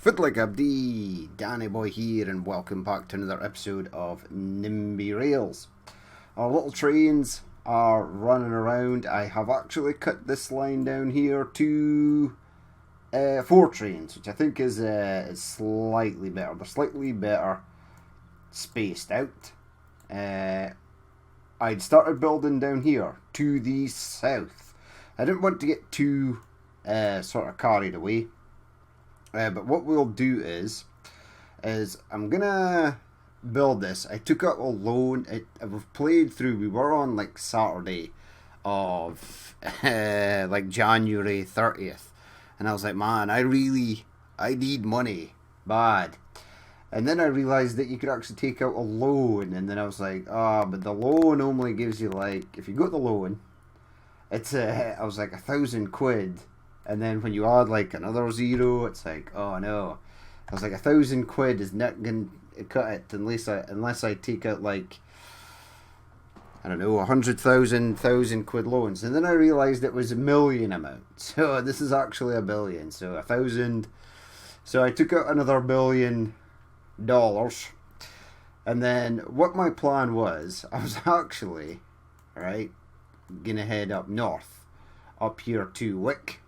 Fiddler Gabdee, Danny Boy here, and welcome back to another episode of NIMBY Rails. Our little trains are running around. I have actually cut this line down here to 4 trains, which I think is slightly better. They're slightly better spaced out. I'd started building down here to the south. I didn't want to get too sort of carried away. But what we'll do is I'm gonna build this. I took out a loan. We've played through. We were on like Saturday of like January 30th, and I was like, man, I need money bad. And then I realized that you could actually take out a loan, and then I was like, but the loan only gives you like, if you got the loan, it's I was like £1,000. And then when you add like another zero, it's like, oh no. I was like, £1,000 is not going to cut it unless I take out like, I don't know, 100,000, £1,000 loans. And then I realised it was a million amount. So this is actually a billion. So 1,000. So I took out another $1 billion. And then what my plan was, I was actually, right, going to head up north, up here to Wick,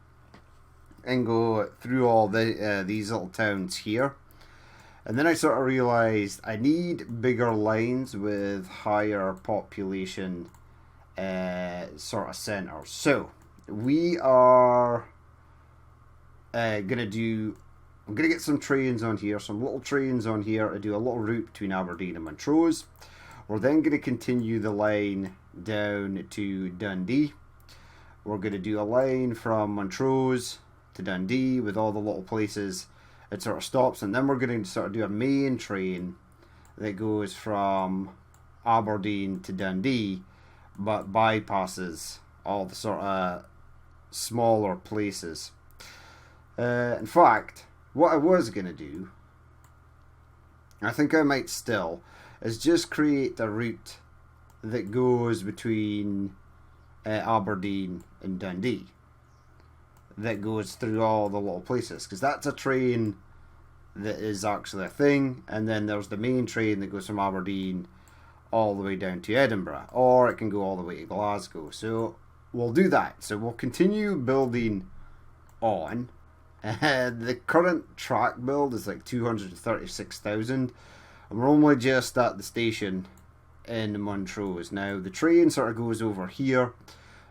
and go through all these little towns here. And then I sort of realised I need bigger lines with higher population sort of centres. So we are I'm going to get some trains on here, some little trains on here to do a little route between Aberdeen and Montrose. We're then going to continue the line down to Dundee. We're going to do a line from Montrose to Dundee with all the little places it sort of stops, and then we're going to sort of do a main train that goes from Aberdeen to Dundee but bypasses all the sort of smaller places. In fact, what I was going to do, I think I might still, is just create a route that goes between Aberdeen and Dundee, that goes through all the little places, because that's a train that is actually a thing. And then there's the main train that goes from Aberdeen all the way down to Edinburgh, or it can go all the way to Glasgow. So we'll do that. So we'll continue building on. The current track build is like 236,000, and we're only just at the station in Montrose. Now the train sort of goes over here.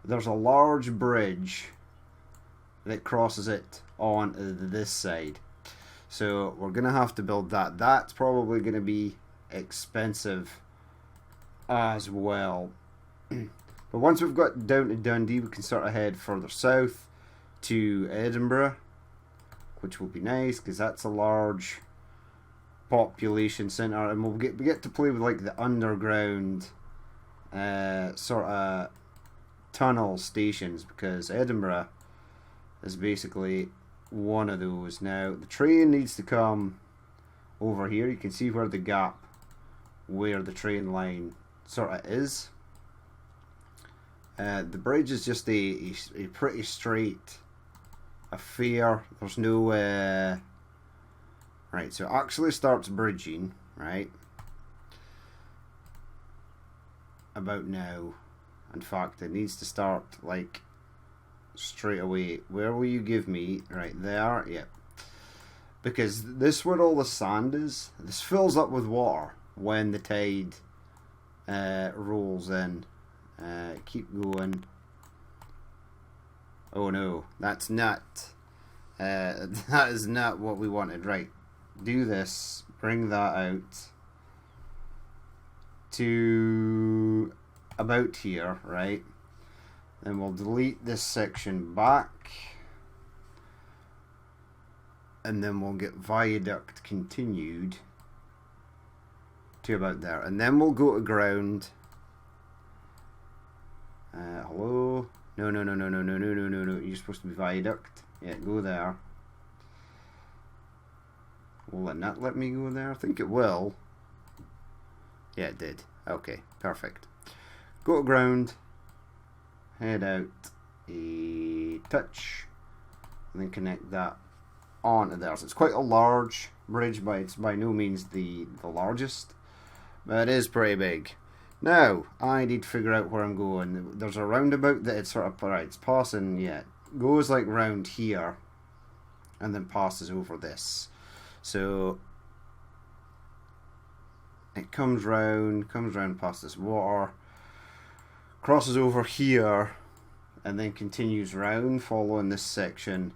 There's a large bridge that crosses it on this side, so we're gonna have to build that. That's probably gonna be expensive as well. But once we've got down to Dundee, we can sort of head further south to Edinburgh, which will be nice because that's a large population centre, and we get to play with like the underground sort of tunnel stations, because Edinburgh is basically one of those. Now the train needs to come over here. You can see where the gap where the train line sort of is. The bridge is just a pretty straight affair. There's no right, so it actually starts bridging right about now. In fact, it needs to start like straight away. Where will you give me? Right there, yep. Because this, where all the sand is, this fills up with water when the tide rolls in. Keep going. Oh no, that's not that is not what we wanted. Right, do this, bring that out to about here, right? Then we'll delete this section back, and then we'll get viaduct continued to about there, and then we'll go to ground. Hello? No. You're supposed to be viaduct. Yeah, go there. Will it not let me go there? I think it will. Yeah, it did. Okay, perfect. Go to ground. Head out a touch. And then connect that onto there. So it's quite a large bridge, but it's by no means the largest. But it is pretty big. Now, I need to figure out where I'm going. There's a roundabout that it's sort of, right, it's passing, yeah. Goes like round here, and then passes over this. So, it comes round past this water, crosses over here, and then continues round, following this section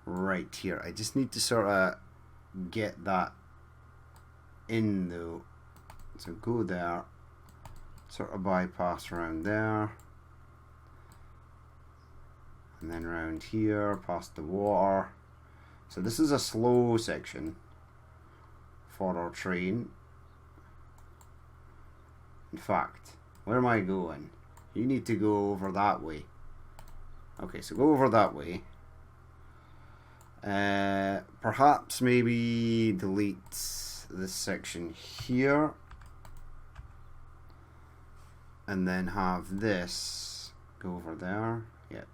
right here. I just need to sort of get that in though. So go there, sort of bypass around there, and then round here, past the water. So this is a slow section for our train. In fact, where am I going? You need to go over that way. Okay, so go over that way. Perhaps maybe delete this section here, and then have this go over there. Yep.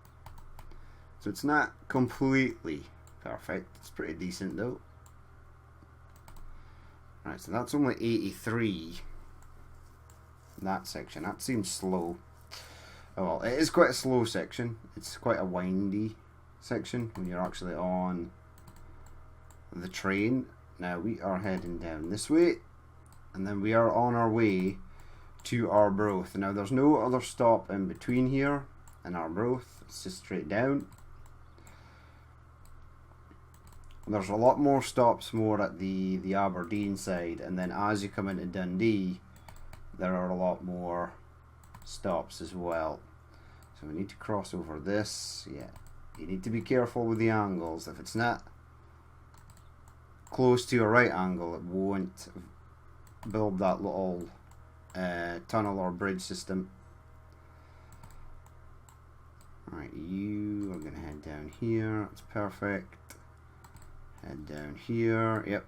So it's not completely perfect. It's pretty decent though. Right, so that's only 83. That section. That seems slow. Oh well, it is quite a slow section. It's quite a windy section when you're actually on the train. Now we are heading down this way, and then we are on our way to Arbroath. Now there's no other stop in between here and Arbroath. It's just straight down. There's a lot more stops more at the Aberdeen side, and then as you come into Dundee, there are a lot more stops as well. So we need to cross over this. Yeah, you need to be careful with the angles. If it's not close to a right angle, it won't build that little tunnel or bridge system. Alright, you are going to head down here. That's perfect. Head down here. Yep.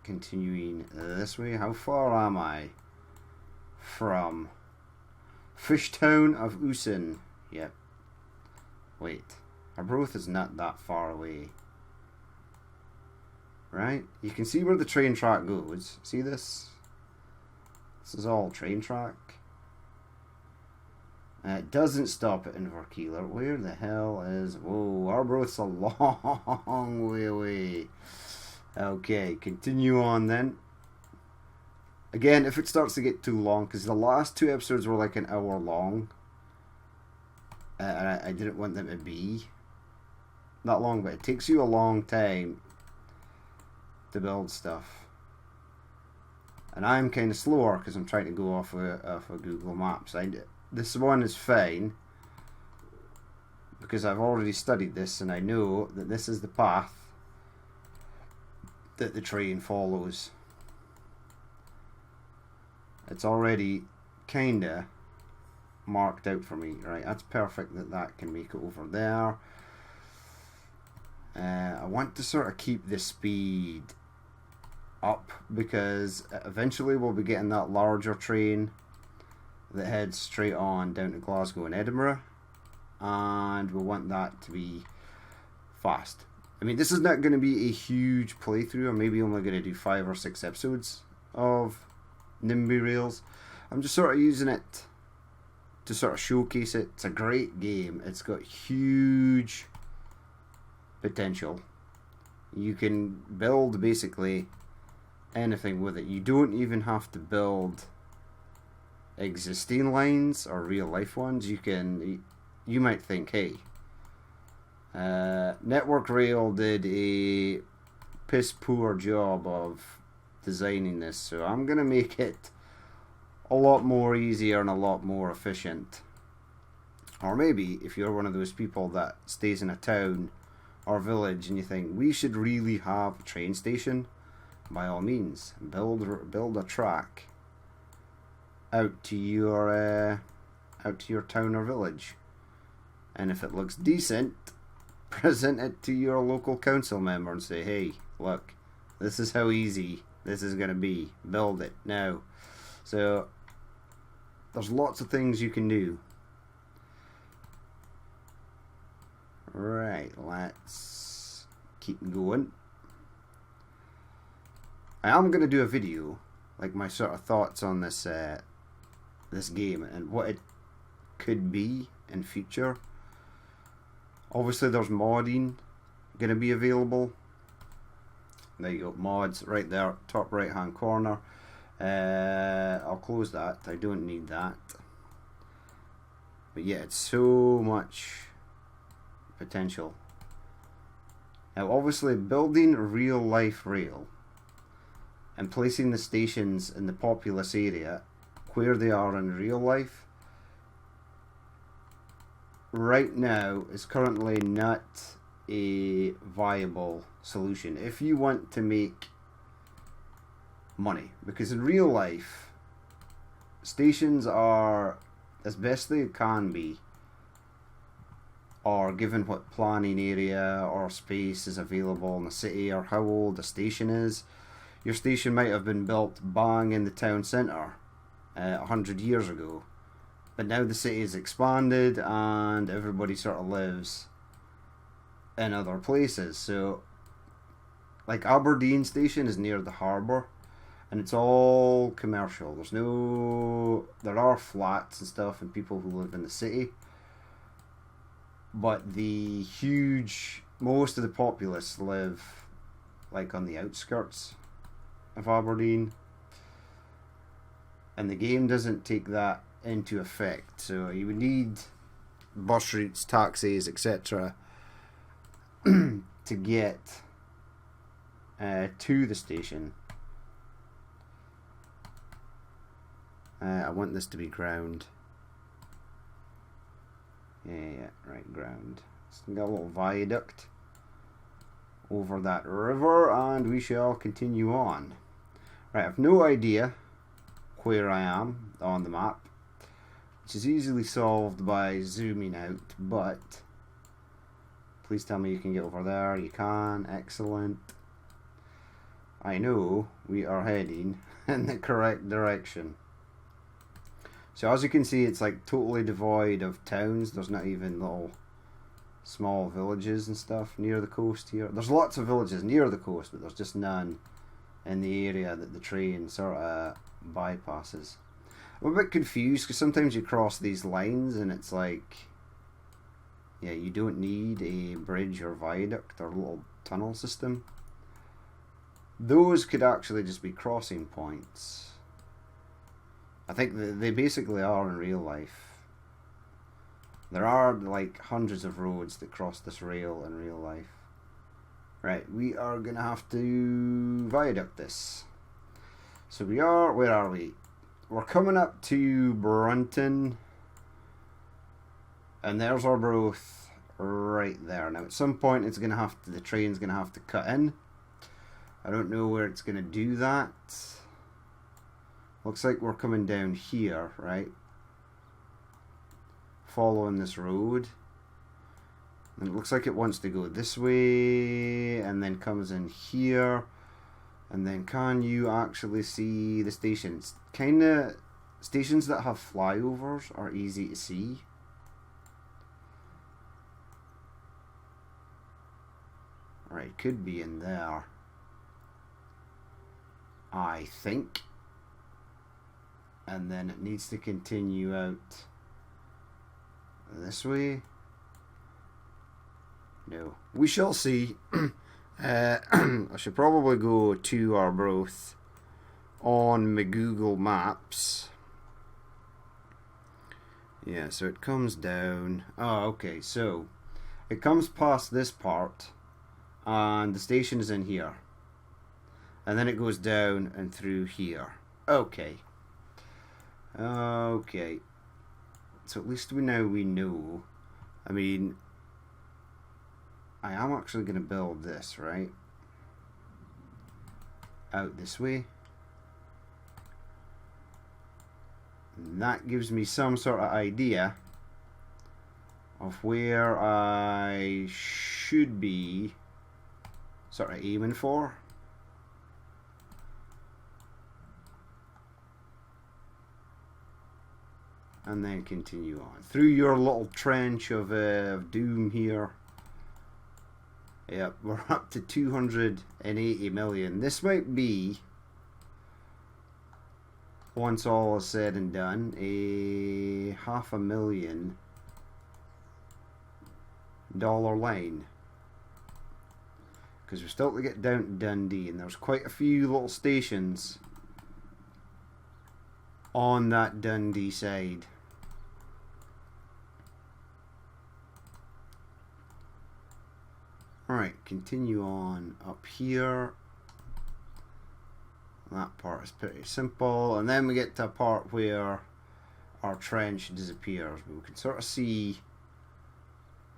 Continuing this way. How far am I from Fishtown of Usen? Yep. Wait. Arbroath is not that far away. Right? You can see where the train track goes. See this? This is all train track. It doesn't stop at Inverkeeler. Where the hell is... Whoa, Arbroath's a long way away. Okay, continue on then. Again, if it starts to get too long, because the last two episodes were like an hour long, and I didn't want them to be that long, but it takes you a long time to build stuff. And I'm kind of slower because I'm trying to go off of Google Maps. This one is fine because I've already studied this and I know that this is the path that the train follows. It's already kinda marked out for me. Right, that's perfect that can make it over there. I want to sort of keep the speed up because eventually we'll be getting that larger train that heads straight on down to Glasgow and Edinburgh, and we want that to be fast. I mean, this is not going to be a huge playthrough. I'm maybe only going to do 5 or 6 episodes of NIMBY Rails. I'm just sort of using it to sort of showcase it. It's a great game. It's got huge potential. You can build basically anything with it. You don't even have to build existing lines or real life ones. You might think, hey, Network Rail did a piss poor job of designing this, so I'm gonna make it a lot more easier and a lot more efficient. Or maybe if you're one of those people that stays in a town or village and you think we should really have a train station, by all means build a track out to your town or village, and if it looks decent, present it to your local council member and say, hey, look, this is how easy this is going to be, build it now. So there's lots of things you can do. Right, let's keep going. I am going to do a video, like my sort of thoughts on this this game and what it could be in future. Obviously there's modding going to be available. There you go, mods right there, top right hand corner. I'll close that, I don't need that. But yeah, it's so much potential. Now obviously building real life rail and placing the stations in the populous area where they are in real life right now is currently not a viable solution if you want to make money, because in real life stations are, as best they can be, or given what planning area or space is available in the city or how old the station is, your station might have been built bang in the town centre 100 years ago, but now the city is expanded and everybody sort of lives in other places. So like Aberdeen station is near the harbour and it's all commercial. There are flats and stuff and people who live in the city, but most of the populace live like on the outskirts of Aberdeen, and the game doesn't take that into effect. So you would need bus routes, taxis, etc. to get to the station. I want this to be ground. Yeah, right, ground. So we got a little viaduct over that river, and we shall continue on. Right, I have no idea where I am on the map, which is easily solved by zooming out, but please tell me you can get over there. You can. Excellent. I know we are heading in the correct direction. So as you can see, it's like totally devoid of towns. There's not even little small villages and stuff near the coast here. There's lots of villages near the coast, but there's just none in the area that the train sort of bypasses. I'm a bit confused because sometimes you cross these lines and it's like, yeah, you don't need a bridge or viaduct or little tunnel system. Those could actually just be crossing points. I think they basically are in real life. There are like hundreds of roads that cross this rail in real life. Right, we are going to have to viaduct this. So we are, where are we? We're coming up to Brunton. And there's our Arbroath right there. Now at some point it's going to have to, the train's going to have to cut in. I don't know where it's going to do that. Looks like we're coming down here, right? Following this road. And it looks like it wants to go this way and then comes in here. And then can you actually see the stations? Kinda, stations that have flyovers are easy to see. Right, could be in there, I think. And then it needs to continue out this way. No, we shall see. I should probably go to Arbroath on my Google Maps. Yeah, so it comes down. Oh, okay, so it comes past this part and the station is in here. And then it goes down and through here. Okay. Okay. So at least we know. I mean, I am actually going to build this, right? Out this way. And that gives me some sort of idea of where I should be sort of aiming for. And then continue on through your little trench of doom here. Yep, we're up to 280 million. This might be, once all is said and done, a $500,000 line. Because we're still to get down to Dundee, and there's quite a few little stations on that Dundee side. Alright, continue on up here. That part is pretty simple, and then we get to a part where our trench disappears, but we can sort of see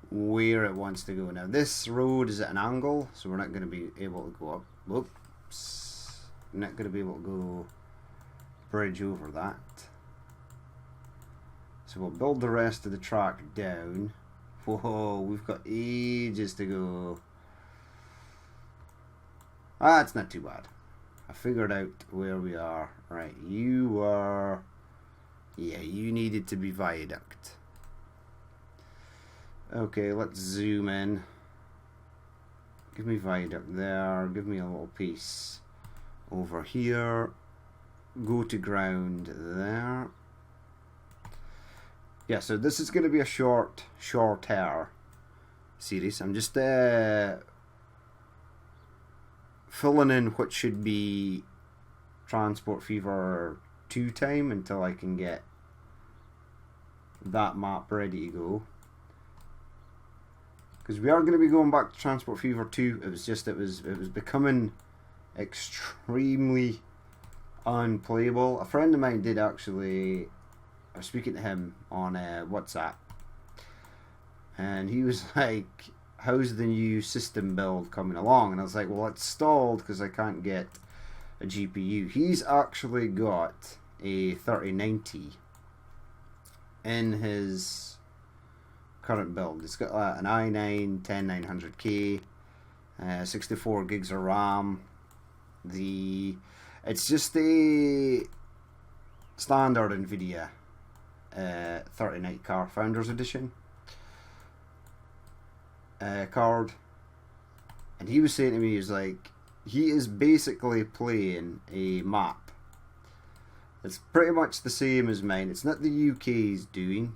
where it wants to go. Now this road is at an angle, so we're not going to be able to go up. Whoops. We're not going to be able to go bridge over that. So we'll build the rest of the track down. Whoa, we've got ages to go. Ah, it's not too bad. I figured out where we are. Right, you were... Yeah, you needed to be viaduct. Okay, let's zoom in. Give me viaduct there. Give me a little piece over here. Go to ground there. Yeah, so this is going to be a shorter series. I'm just filling in what should be Transport Fever 2 time until I can get that map ready to go. Because we are going to be going back to Transport Fever 2. It was just it was becoming extremely unplayable. A friend of mine did actually. I was speaking to him on WhatsApp, and he was like, "How's the new system build coming along?" And I was like, "Well, it's stalled because I can't get a GPU." He's actually got a 3090 in his current build. It's got an i9 10900K, 64 gigs of RAM. It's just a standard NVIDIA 3090 car Founders Edition card, and he was saying to me, he's like, he is basically playing a map. It's pretty much the same as mine. It's not the UK's doing.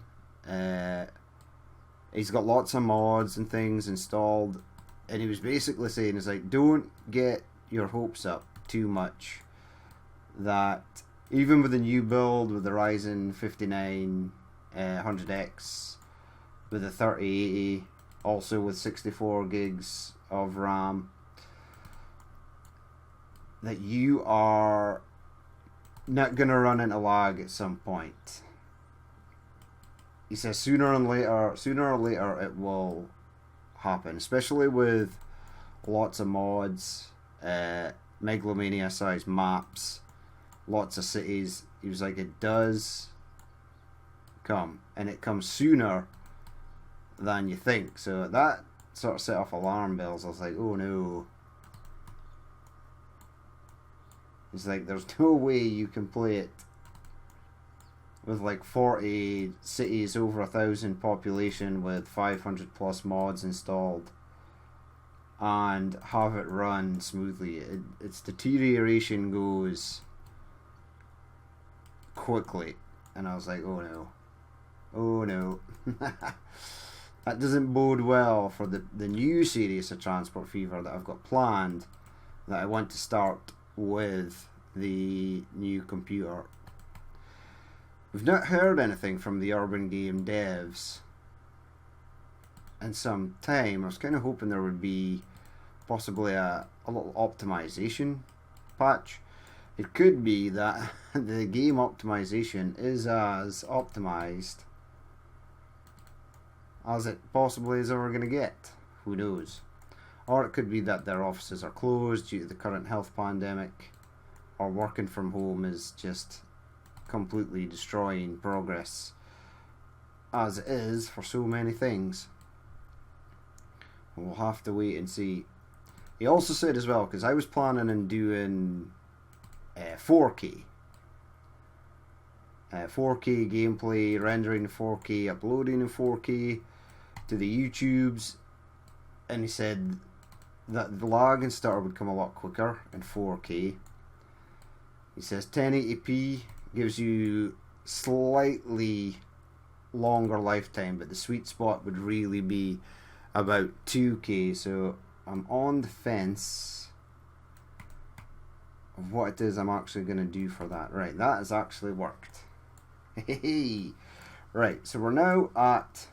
He's got lots of mods and things installed, and he was basically saying, it's like, don't get your hopes up too much that even with the new build with the Ryzen 5900X with the 3080, also with 64 gigs of RAM, that you are not going to run into lag at some point. He says sooner or later it will happen, especially with lots of mods, Megalomania size maps, lots of cities. He was like, it does come, and it comes sooner than you think. So that sort of set off alarm bells. I was like, oh no. It's like, there's no way you can play it with like 40 cities, over 1,000 population with 500 plus mods installed and have it run smoothly. Its deterioration goes quickly, and I was like, oh no, oh no. That doesn't bode well for the new series of Transport Fever that I've got planned, that I want to start with the new computer. We've not heard anything from the Urban Game devs in some time. I was kind of hoping there would be possibly a little optimization patch. It could be that the game optimization is as optimized as it possibly is ever going to get. Who knows? Or it could be that their offices are closed due to the current health pandemic, or working from home is just completely destroying progress as it is for so many things. We'll have to wait and see. He also said as well, because I was planning on doing 4K 4K gameplay, rendering in 4K, uploading in 4K to the YouTubes, and he said the lag and stutter would come a lot quicker in 4K. He says 1080p gives you slightly longer lifetime, but the sweet spot would really be about 2K. So I'm on the fence of what it is I'm actually going to do for that. Right, that has actually worked. Hey, right, so we're now at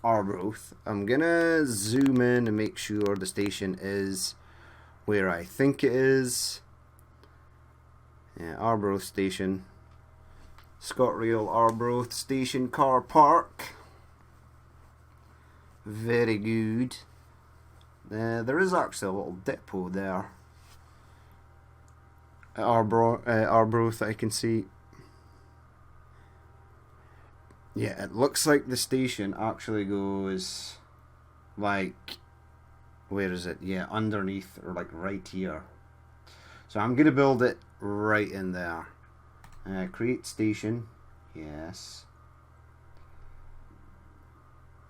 Arbroath. I'm gonna zoom in and make sure the station is where I think it is. Yeah, Arbroath Station. ScotRail Arbroath Station Car Park. Very good. There is actually a little depot there at Arbroath that I can see. Yeah, it looks like the station actually goes like, where is it? Yeah, underneath, or like right here. So I'm going to build it right in there. Create station. Yes.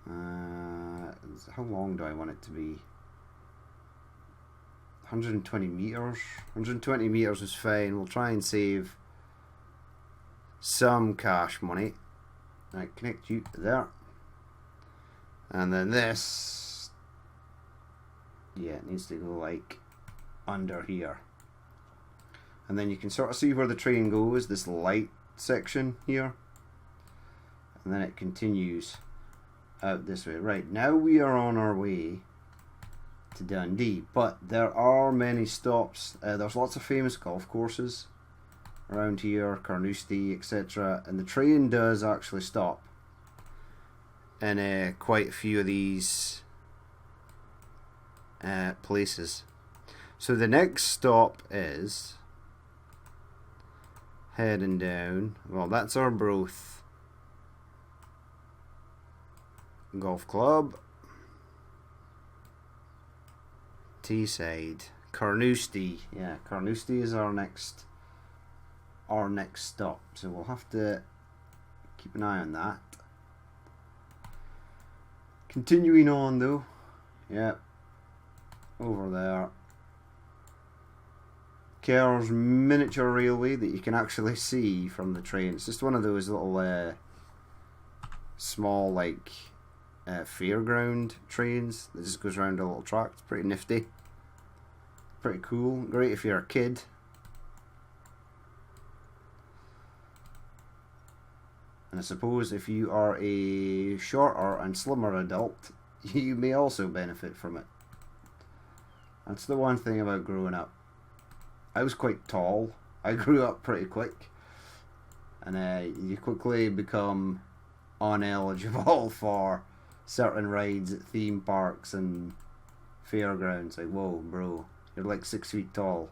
How long do I want it to be? 120 meters. 120 meters is fine. We'll try and save some cash money. Right, connect you to there. And then this, yeah, it needs to go like under here. And then you can sort of see where the train goes, this light section here. And then it continues out this way. Right, now we are on our way to Dundee, but there are many stops. There's lots of famous golf courses around here, Carnoustie, etc. And the train does actually stop in quite a few of these places. So the next stop is heading down. Well, that's Arbroath Golf Club. Teesside, Carnoustie. Yeah, Carnoustie is our next stop. So we'll have to keep an eye on that. Continuing on though. Yeah. Over there. Kerr's miniature railway that you can actually see from the train. It's just one of those little small like fairground trains that just goes around a little track. It's pretty nifty. Pretty cool. Great if you're a kid. And I suppose if you are a shorter and slimmer adult, you may also benefit from it. That's the one thing about growing up. I was quite tall. I grew up pretty quick. And you quickly become uneligible for certain rides at theme parks and fairgrounds. Like, whoa, bro, you're like 6 feet tall.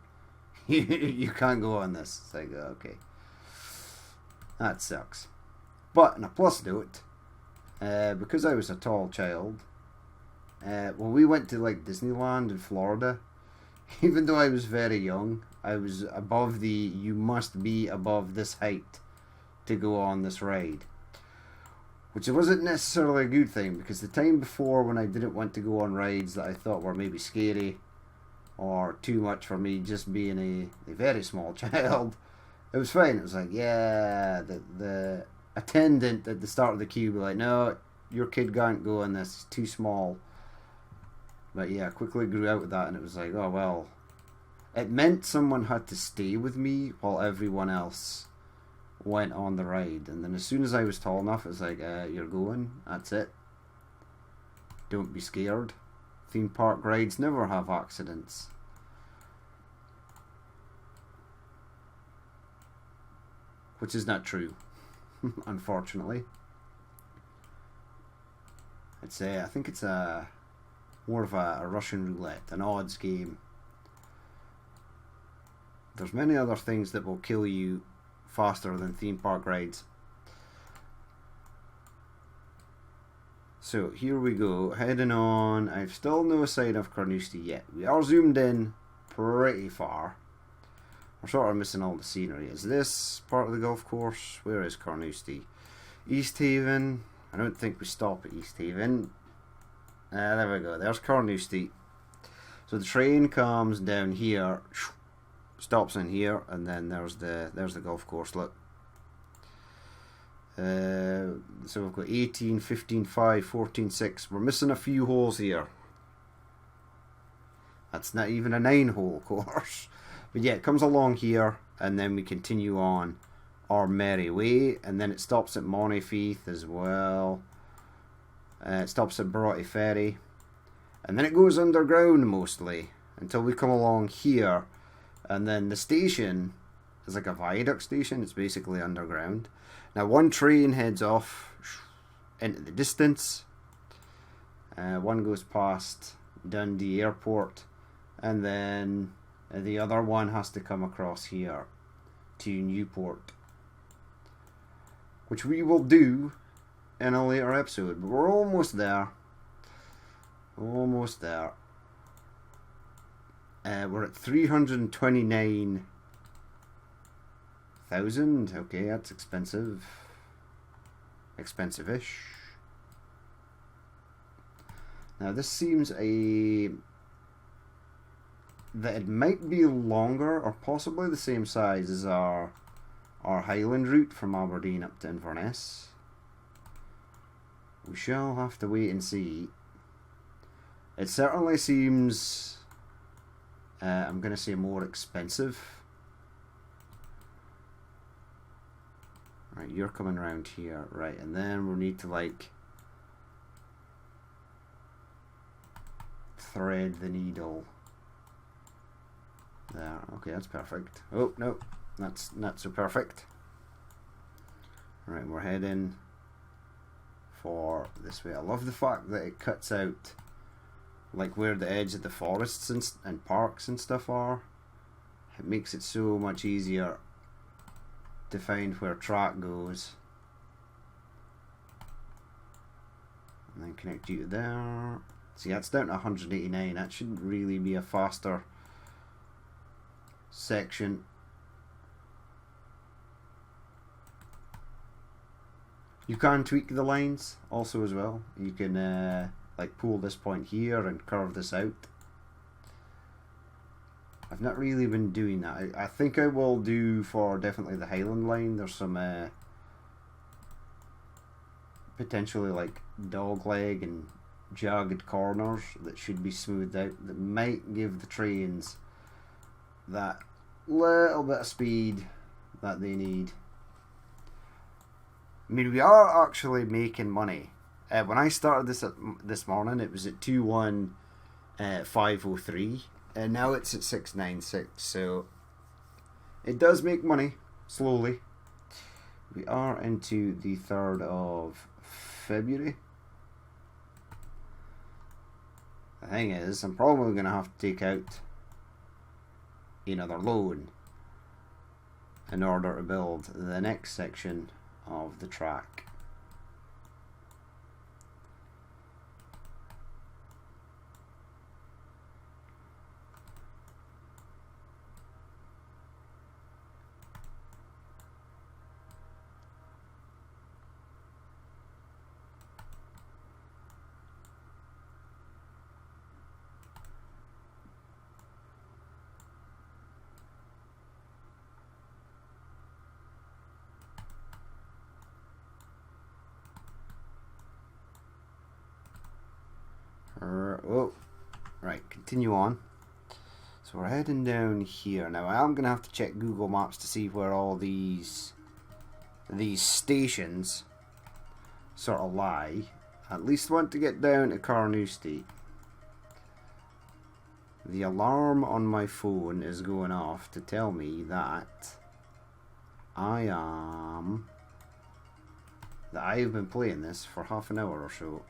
You can't go on this. It's like, okay. That sucks. But on a plus note, because I was a tall child, when we went to like Disneyland in Florida, even though I was very young, I was above the, you must be above this height to go on this ride. Which wasn't necessarily a good thing, because the time before when I didn't want to go on rides that I thought were maybe scary or too much for me just being a very small child, it was fine. It was like, yeah, the attendant at the start of the queue would be like, no, your kid can't go on this, it's too small. But yeah, I quickly grew out of that, and it was like, oh well. It meant someone had to stay with me while everyone else went on the ride. And then as soon as I was tall enough, it was like, you're going, that's it. Don't be scared. Theme park rides never have accidents. Which is not true, unfortunately. It's I think it's more of a Russian roulette, an odds game. There's many other things that will kill you faster than theme park rides. So here we go, heading on. I've still no sign of Carnoustie yet. We are zoomed in pretty far. We're sort of missing all the scenery. Is this part of the golf course? Where is Carnoustie? East Haven. I don't think we stop at East Haven. There we go. There's Carnoustie. So the train comes down here, stops in here, and then there's the golf course. Look. So we've got 18, 15, 5, 14, 6. We're missing a few holes here. That's not even a 9-hole course. But yeah, it comes along here, and then we continue on our merry way, and then it stops at Montefieth as well. It stops at Broughty Ferry, and then it goes underground mostly until we come along here, and then the station is like a viaduct station. It's basically underground. Now one train heads off into the distance. One goes past Dundee Airport, and then the other one has to come across here to Newport, which we will do in a later episode, but we're almost there. Almost there. We're at 329,000. Okay, that's expensive. Expensive-ish. Now this seems that it might be longer or possibly the same size as our Highland route from Aberdeen up to Inverness. We shall have to wait and see. It certainly seems, I'm going to say, more expensive. Right, you're coming around here. Right, and then we'll need to, like, thread the needle. There. Okay, that's perfect. Oh, no. That's not so perfect. Right, we're heading for this way. I love the fact that it cuts out like where the edge of the forests and parks and stuff are. It makes it so much easier to find where track goes. And then connect you to there. See, that's down to 189. That shouldn't really be a faster section. You can tweak the lines also as well. You can like pull this point here and curve this out. I've not really been doing that. I think I will do for definitely the Highland line. There's some potentially like dog leg and jagged corners that should be smoothed out, that might give the trains that little bit of speed that they need. I mean, we are actually making money. When I started this morning, it was at 21503, and now it's at 696. So it does make money slowly. We are into the 3rd of February. The thing is, I'm probably going to have to take out another loan in order to build the next section of the track. Oh, right, continue on. So we're heading down here. Now I'm going to have to check Google Maps to see where all these stations sort of lie. At least want to get down to Carnoustie. The alarm on my phone is going off to tell me that I've been playing this for half an hour or so.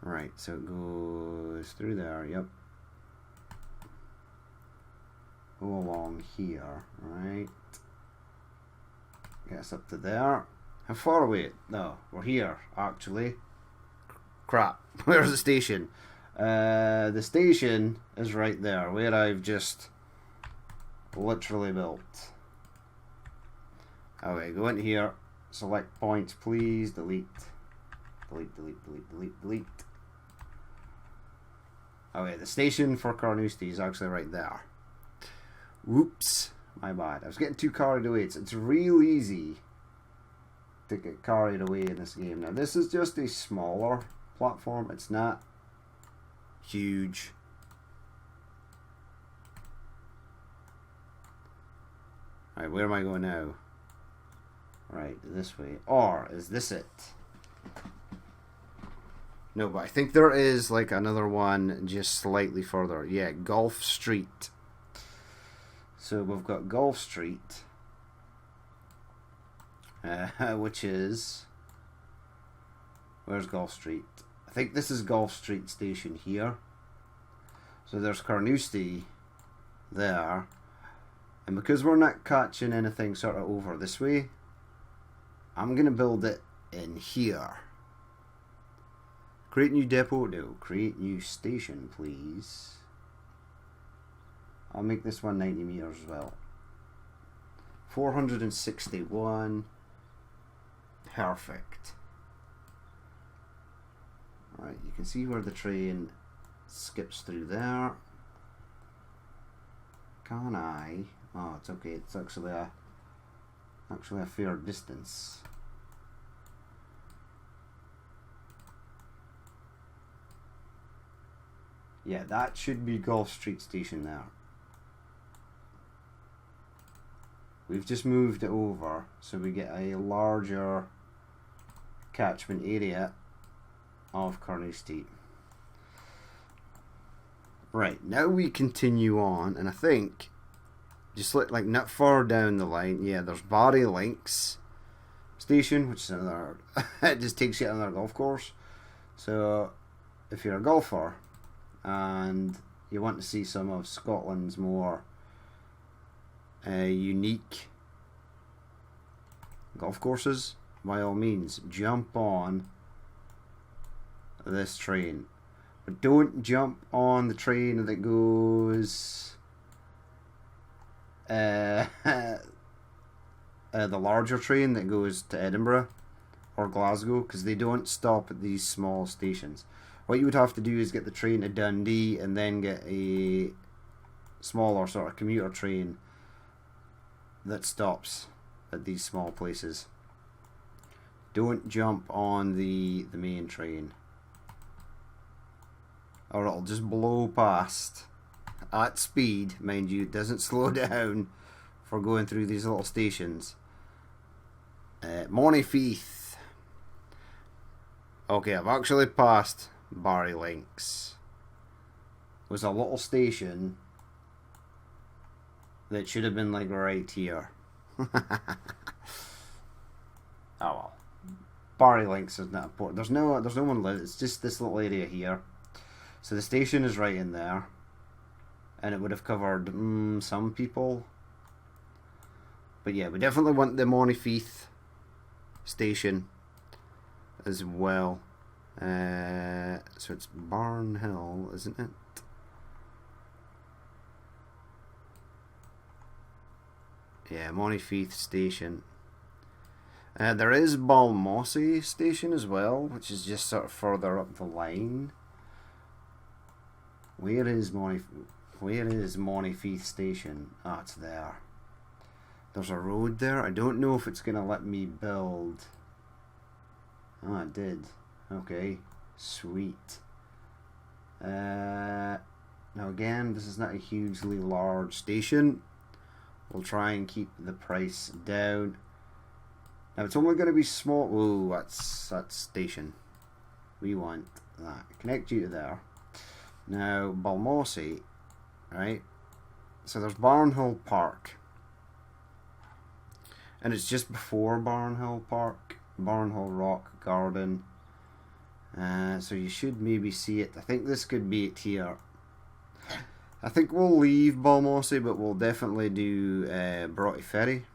Right, so it goes through there, yep. Go along here, right. Get us up to there. How far away? No, we're here, actually. Crap, where's the station? The station is right there, where I've just literally built. Okay, go in here, select points, please. Delete. Delete, delete, delete, delete, delete. Okay, the station for Carnoustie is actually right there. Whoops, my bad. I was getting too carried away. It's real easy to get carried away in this game. Now, this is just a smaller platform. It's not huge. Alright, where am I going now? Right, this way. Or is this it? No, but I think there is like another one just slightly further. Yeah, Golf Street. So we've got Golf Street, which is... Where's Golf Street? I think this is Golf Street Station here. So there's Carnoustie there. And because we're not catching anything sort of over this way, I'm going to build it in here. Create new depot? No. Create new station, please. I'll make this one 90 meters as well. 461. Perfect. Right, you can see where the train skips through there. Can I? Oh, it's okay. It's actually a fair distance. Yeah, that should be Golf Street Station there. We've just moved it over so we get a larger catchment area of Carnoustie. Right, now we continue on, and I think just like not far down the line, yeah, there's Barry Links Station, which is another it just takes you to another golf course. So if you're a golfer and you want to see some of Scotland's more unique golf courses, by all means jump on this train, but don't jump on the train that goes the larger train that goes to Edinburgh or Glasgow, because they don't stop at these small stations. What you would have to do is get the train to Dundee and then get a smaller sort of commuter train that stops at these small places. Don't jump on the main train, or it'll just blow past at speed, mind you. It doesn't slow down for going through these little stations. Monifieth. Okay, I've actually passed Barry Links. It was a little station that should have been like right here. Oh well. Barry Links is not important. There's no one lit. It's just this little area here. So the station is right in there, and it would have covered some people. But yeah, we definitely want the Monifieth station as well. So it's Barn Hill, isn't it? Yeah, Monifieth station. There is Balmossy station as well, which is just sort of further up the line. Where is Monifieth station? Ah, it's there. There's a road there. I don't know if it's gonna let me build. Ah, it did. Okay, sweet. Now again, this is not a hugely large station. We'll try and keep the price down. Now it's only going to be small. Ooh, that's station. We want that. Connect you to there. Now Balmossy, right? So there's Barnhill Park, and it's just before Barnhill Park, Barnhill Rock Garden. So you should maybe see it. I think this could be it here. I think we'll leave Balmossy, but we'll definitely do Broughty Ferry.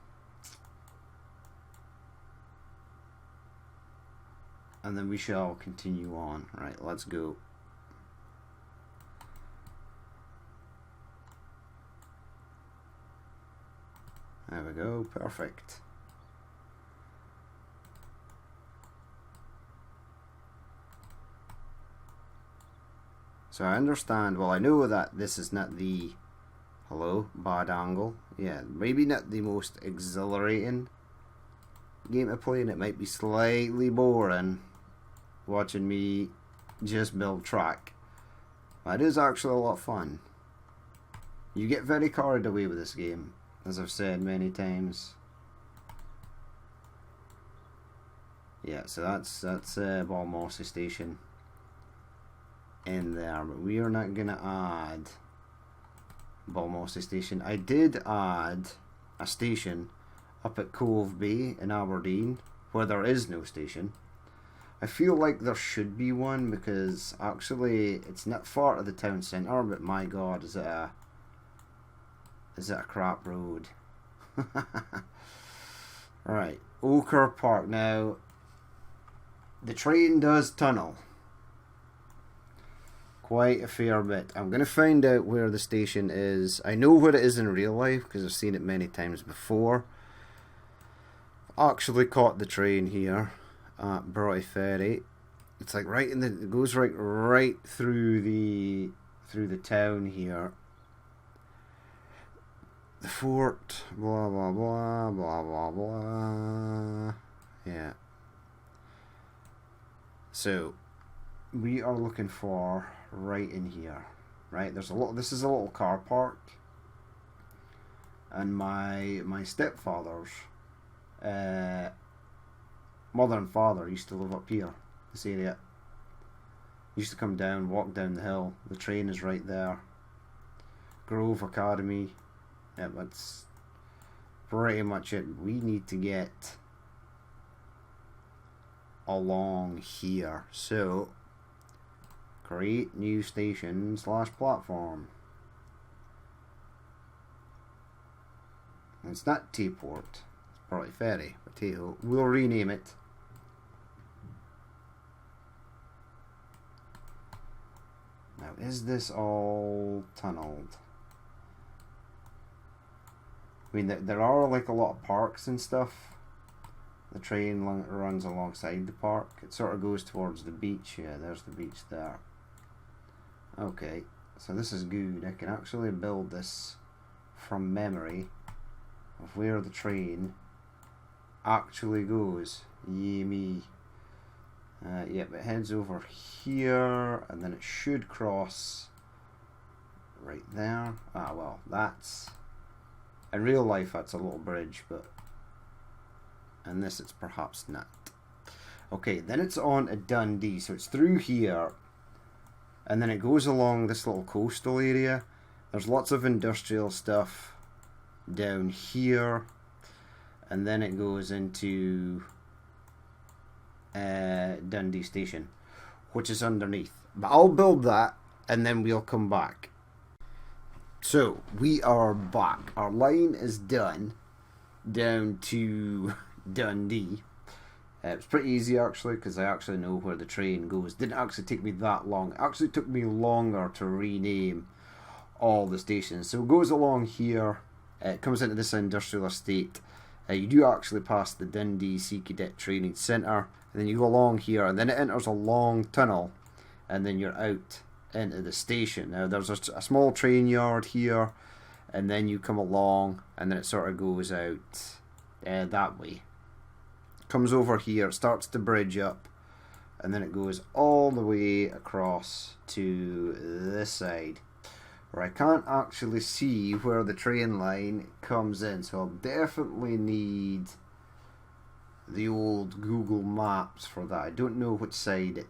And then we shall continue on. Right, let's go. There we go, perfect. So I understand, well, I know that this is not the, hello, bad angle. Yeah, maybe not the most exhilarating game to play, and it might be slightly boring watching me just build track. But it is actually a lot of fun. You get very carried away with this game, as I've said many times. Yeah, so that's Balmossy Station in there, but we are not gonna add Balmossy Station. I did add a station up at Cove Bay in Aberdeen, where there is no station. I feel like there should be one, because actually it's not far to the town centre, but my god, is it a crap road. Right, Ochre Park. Now, the train does tunnel quite a fair bit. I'm going to find out where the station is. I know where it is in real life because I've seen it many times before. Actually caught the train here at Broughty Ferry. It's like right in the, it goes right through the town here. The fort, blah blah blah blah blah blah. Yeah. So we are looking for right in here, right? There's a little. This is a little car park, and my stepfather's mother and father used to live up here, this area. Used to come down, walk down the hill. The train is right there. Grove Academy. Yeah, that's pretty much it. We need to get along here. So create new station / platform. It's not T-Port, it's Broughty Ferry, but hey-ho, we'll rename it. Now, is this all tunneled? I mean, there are like a lot of parks and stuff. The train runs alongside the park. It sort of goes towards the beach. Yeah, there's the beach there. Okay, so this is good. I can actually build this from memory of where the train actually goes. Yee me. Yep, it heads over here, and then it should cross right there. Ah, well, that's... in real life, that's a little bridge, but... in this, it's perhaps not. Okay, then it's on a Dundee, so it's through here, and then it goes along this little coastal area. There's lots of industrial stuff down here, and then it goes into Dundee Station, which is underneath. But I'll build that, and then we'll come back. So, we are back. Our line is done down to Dundee. It's pretty easy actually, because I actually know where the train goes. Didn't actually take me that long. It actually took me longer to rename all the stations. So it goes along here. It comes into this industrial estate. You do actually pass the Dundee Sea Cadet Training Centre, and then you go along here, and then it enters a long tunnel, and then you're out into the station. Now there's a small train yard here, and then you come along, and then it sort of goes out that way. Comes over here, starts to bridge up, and then it goes all the way across to this side, where I can't actually see where the train line comes in, so I'll definitely need the old Google Maps for that. I don't know which side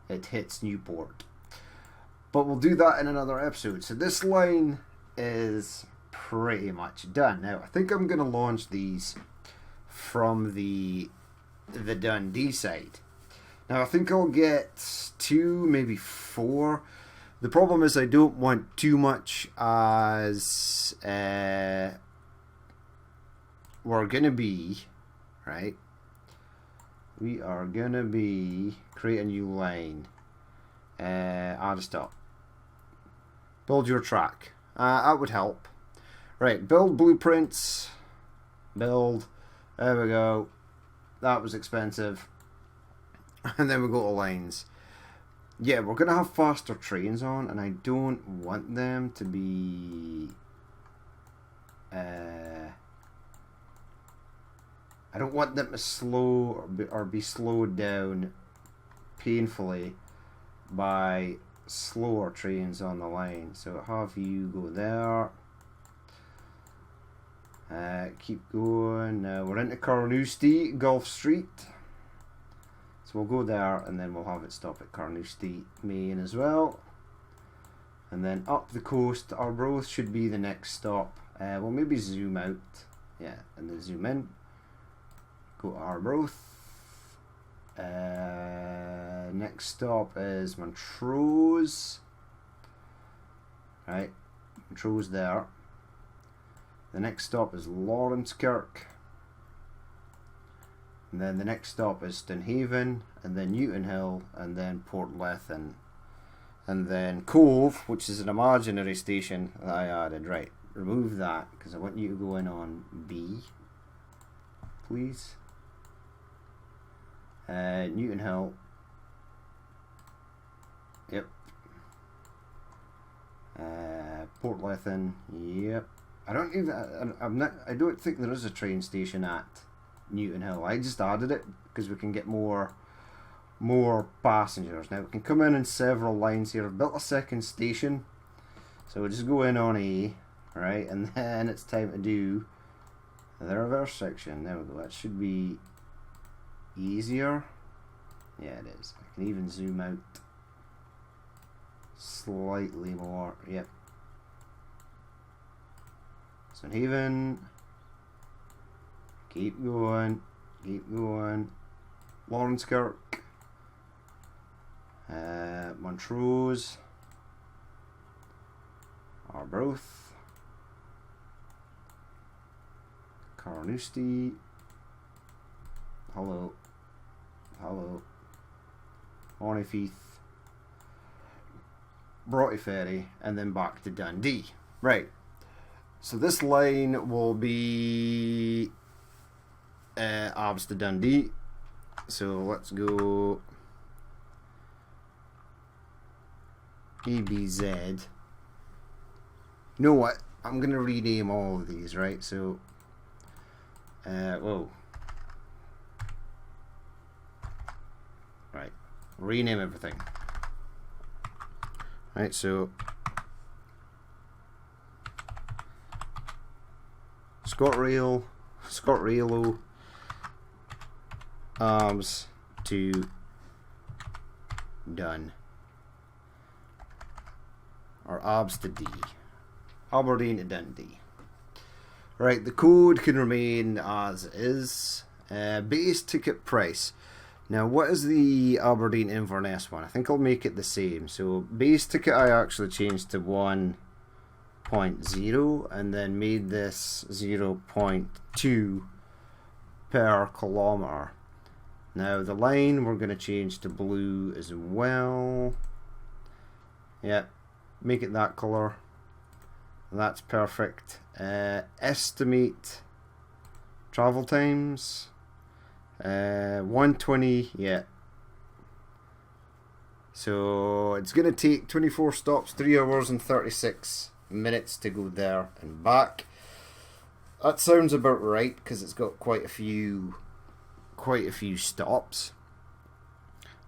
it hits Newport, but we'll do that in another episode. So this line is pretty much done. Now I think I'm going to launch these from the Dundee side. Now I think I'll get 2, maybe 4. The problem is I don't want too much, as we're gonna be, right? We are gonna be create a new line. Add a stop. Build your track. That would help. Right, build blueprints. Build. There we go. That was expensive. And then we go to lines. yeah, we're gonna have faster trains on, and I don't want them to be. I don't want them to slow or be slowed down painfully by slower trains on the line. So have you go there. Keep going. Now we're into Carnoustie, Gulf Street. So we'll go there and then we'll have it stop at Carnoustie Main as well. And then up the coast, Arbroath should be the next stop. We'll maybe zoom out. Yeah, and then zoom in. Go to Arbroath. Next stop is Montrose. Right, Montrose there. The next stop is Lawrencekirk. And then the next stop is Stonehaven, and then Newton Hill, and then Portlethen. And then Cove, which is an imaginary station that I added. Right, remove that, because I want you to go in on B, please. Newton Hill. Yep. Portlethen. Yep. I don't think there is a train station at Newton Hill. I just added it because we can get more passengers. Now we can come in several lines here. I've built a second station, so we'll just go in on A, right, and then it's time to do the reverse section. There we go. That should be easier. Yeah, it is. I can even zoom out slightly more. Yep. Stonehaven. Keep going. Keep going. Lawrencekirk. Montrose. Arbroath. Carnoustie. Hello. Hello. Hornifieth. Broughty Ferry, and then back to Dundee. Right. So this line will be Abs to Dundee. So let's go EBZ. You know what? I'm gonna rename all of these, right? So whoa. Right. Rename everything. Right, so ScotRail, Abs to Dun, or Abs to D, Aberdeen to Dundee. Right, the code can remain as is. Base ticket price. Now, what is the Aberdeen Inverness one? I think I'll make it the same. So, base ticket I actually changed to 1.0 and then made this 0.2 per kilometre. Now, the line we're going to change to blue as well. Yep, make it that colour. That's perfect. Estimate travel times. 120, yeah. So it's going to take 24 stops, 3 hours and 36 minutes to go there and back. That sounds about right because it's got quite a few stops.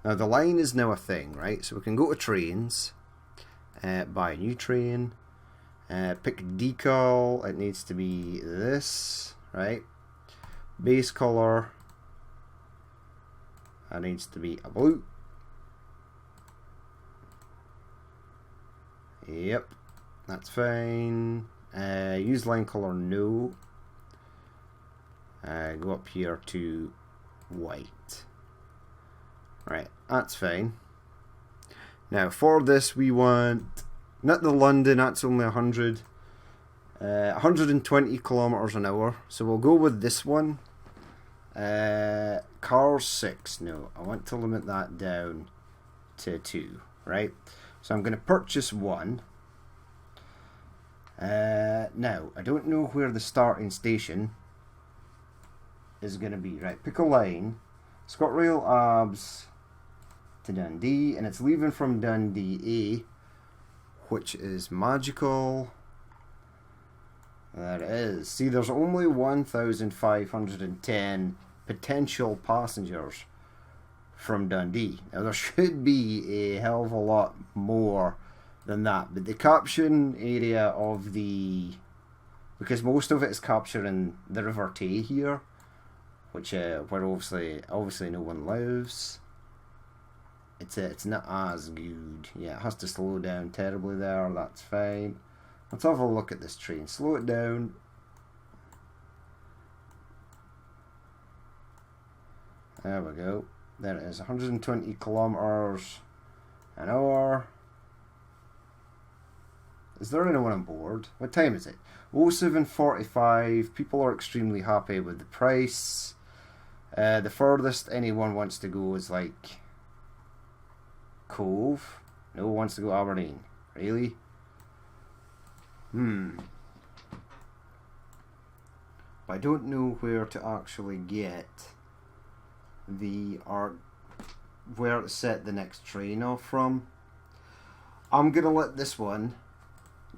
Now the line is now a thing, right? So we can go to trains, buy a new train, pick decal. It needs to be this, right? Base colour. That needs to be a blue. Yep, that's fine. Use line color, no. Go up here to white. Right, that's fine. Now for this we want, not the London, that's only 120 kilometers an hour. So we'll go with this one. Cars 6, no, I want to limit that down to 2, right? So I'm going to purchase one. Now, I don't know where the starting station is going to be, right? Pick a line. ScotRail Abs to Dundee, and it's leaving from Dundee A, which is magical. There it is. See, there's only 1,510 potential passengers from Dundee. Now, there should be a hell of a lot more than that, but the caption area of the... because most of it is capturing the River Tay here, which where obviously no one lives. It's not as good. Yeah, it has to slow down terribly there. That's fine. Let's have a look at this train. Slow it down. There we go. There it is. 120 kilometers an hour. Is there anyone on board? What time is it? 07:45. People are extremely happy with the price. The furthest anyone wants to go is like Cove. No one wants to go Aberdeen. Really? But I don't know where to actually get the where to set the next train off from. I'm gonna let this one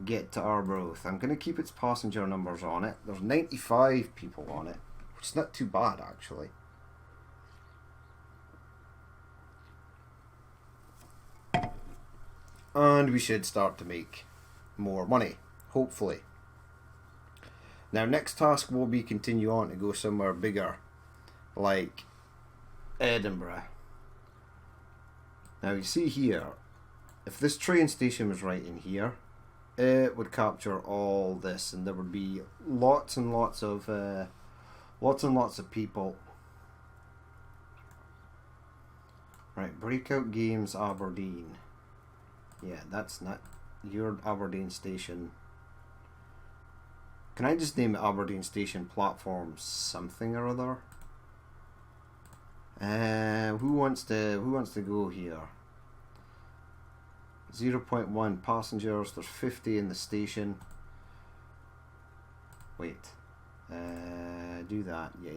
get to Arbroath. I'm gonna keep its passenger numbers on it. There's 95 people on it, which is not too bad actually. And we should start to make more money, hopefully. Now, next task will be continue on to go somewhere bigger, like Edinburgh. Now, you see here, if this train station was right in here, it would capture all this, and there would be lots and lots of people. Right, Breakout Games Aberdeen. Yeah, that's not your Aberdeen station. Can I just name it Aberdeen Station Platform something or other? Who wants to go here? 0.1 passengers. There's 50 in the station. Wait. Do that. Yeah.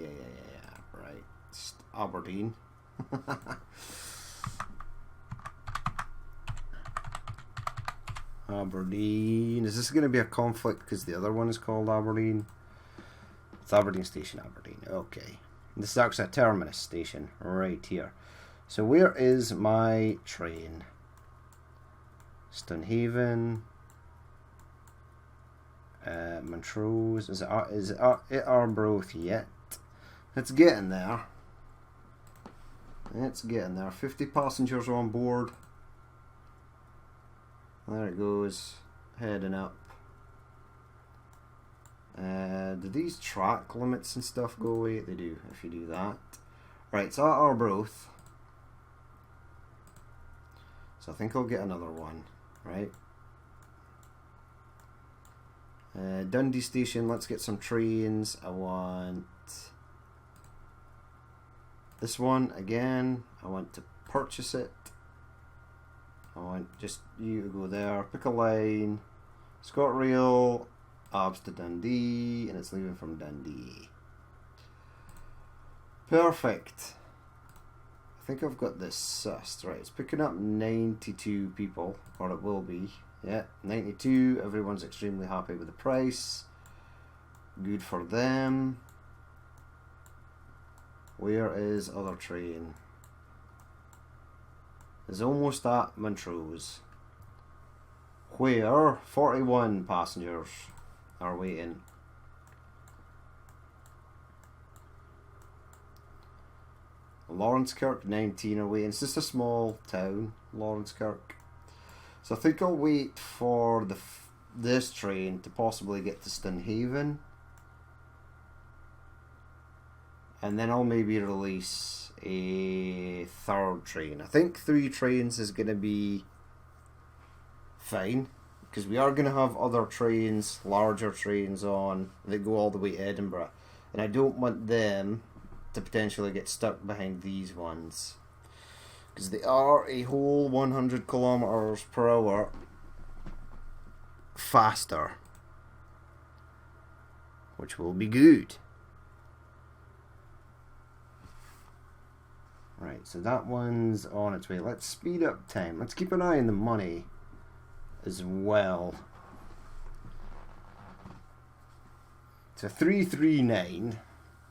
Right. Aberdeen. Aberdeen. Is this going to be a conflict because the other one is called Aberdeen? It's Aberdeen Station, Aberdeen. Okay. This is actually a terminus station right here. So where is my train? Stonehaven. Montrose. Is it Arbroath yet? It's getting there. It's getting there. 50 passengers on board. There it goes, heading up. Do these track limits and stuff go away? They do, if you do that. Right, so at Arbroath. So I think I'll get another one, right? Dundee Station, let's get some trains. I want this one again. I want to purchase it. I want just you to go there, pick a line, ScotRail, Abs to Dundee, and it's leaving from Dundee. Perfect. I think I've got this sussed. Right, it's picking up 92 people, or it will be. Yeah, 92. Everyone's extremely happy with the price. Good for them. Where is other train? Is almost at Montrose, where 41 passengers are waiting. Lawrencekirk, 19 are waiting. It's just a small town, Lawrencekirk. So I think I'll wait for this train to possibly get to Stonehaven, and then I'll maybe release a third train. I think 3 trains is going to be fine, because we are going to have other trains, larger trains on that go all the way to Edinburgh, and I don't want them to potentially get stuck behind these ones, because they are a whole 100 kilometers per hour faster, which will be good. Right, so that one's on its way. Let's speed up time. Let's keep an eye on the money as well. So 339,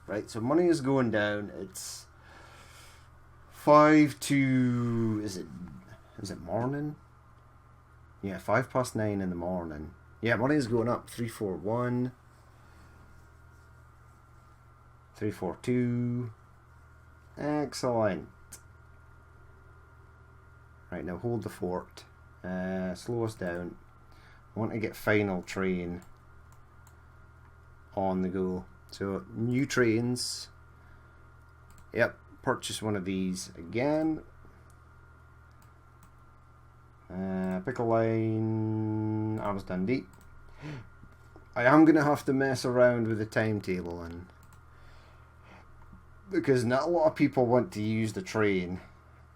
right? So money is going down. It's 5 to, is it morning? Yeah, 9:05 in the morning. Yeah, money is going up. 341, 342. Excellent. Right, now hold the fort. Slow us down. I want to get final train on the go. So new trains. Yep, purchase one of these again. Pick a line. Arms Dundee. I am gonna have to mess around with the timetable and because not a lot of people want to use the train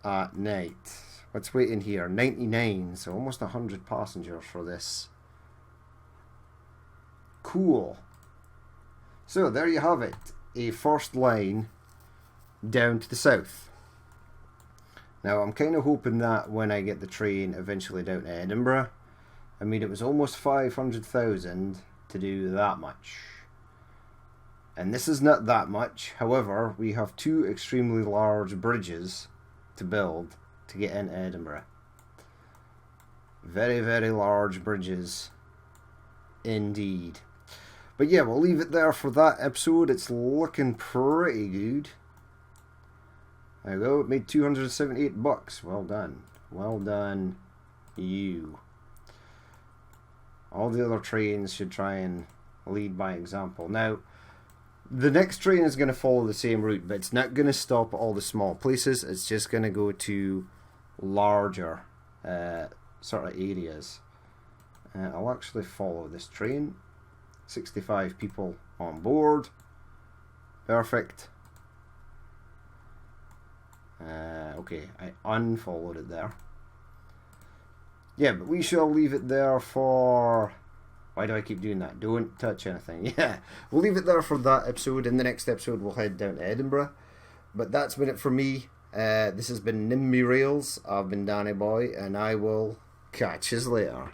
at night. What's waiting here? 99, so almost 100 passengers for this. Cool. So there you have it, a first line down to the south. Now I'm kind of hoping that when I get the train eventually down to Edinburgh, I mean it was almost 500,000 to do that much. And this is not that much, however, we have two extremely large bridges to build to get into Edinburgh. Very, very large bridges indeed. But yeah, we'll leave it there for that episode. It's looking pretty good. There we go, it made 278 bucks. Well done. Well done, you. All the other trains should try and lead by example. Now, the next train is going to follow the same route, but it's not going to stop at all the small places. It's just going to go to larger sort of areas. I'll actually follow this train. 65 people on board. Perfect. Okay, I unfollowed it there. Yeah, but we shall leave it there for... Why do I keep doing that? Don't touch anything. Yeah, we'll leave it there for that episode. In the next episode, we'll head down to Edinburgh. But that's been it for me. This has been NIMBY Rails. I've been Danny Boy, and I will catch you later.